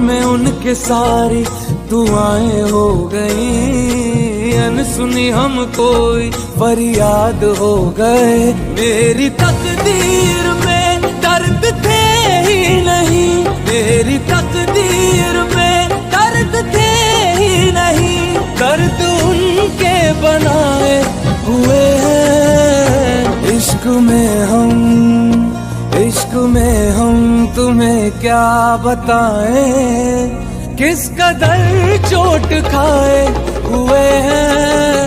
में उनके सारी दुआएं हो गई, अनसुनी हम कोई फरियाद हो गए। मेरी तकदीर में दर्द थे ही नहीं, मेरी तकदीर में दर्द थे ही नहीं, दर्द उनके बनाए हुए हैं। इश्क में हम तुम्हें क्या बताएं, किस कदर चोट खाए हुए हैं।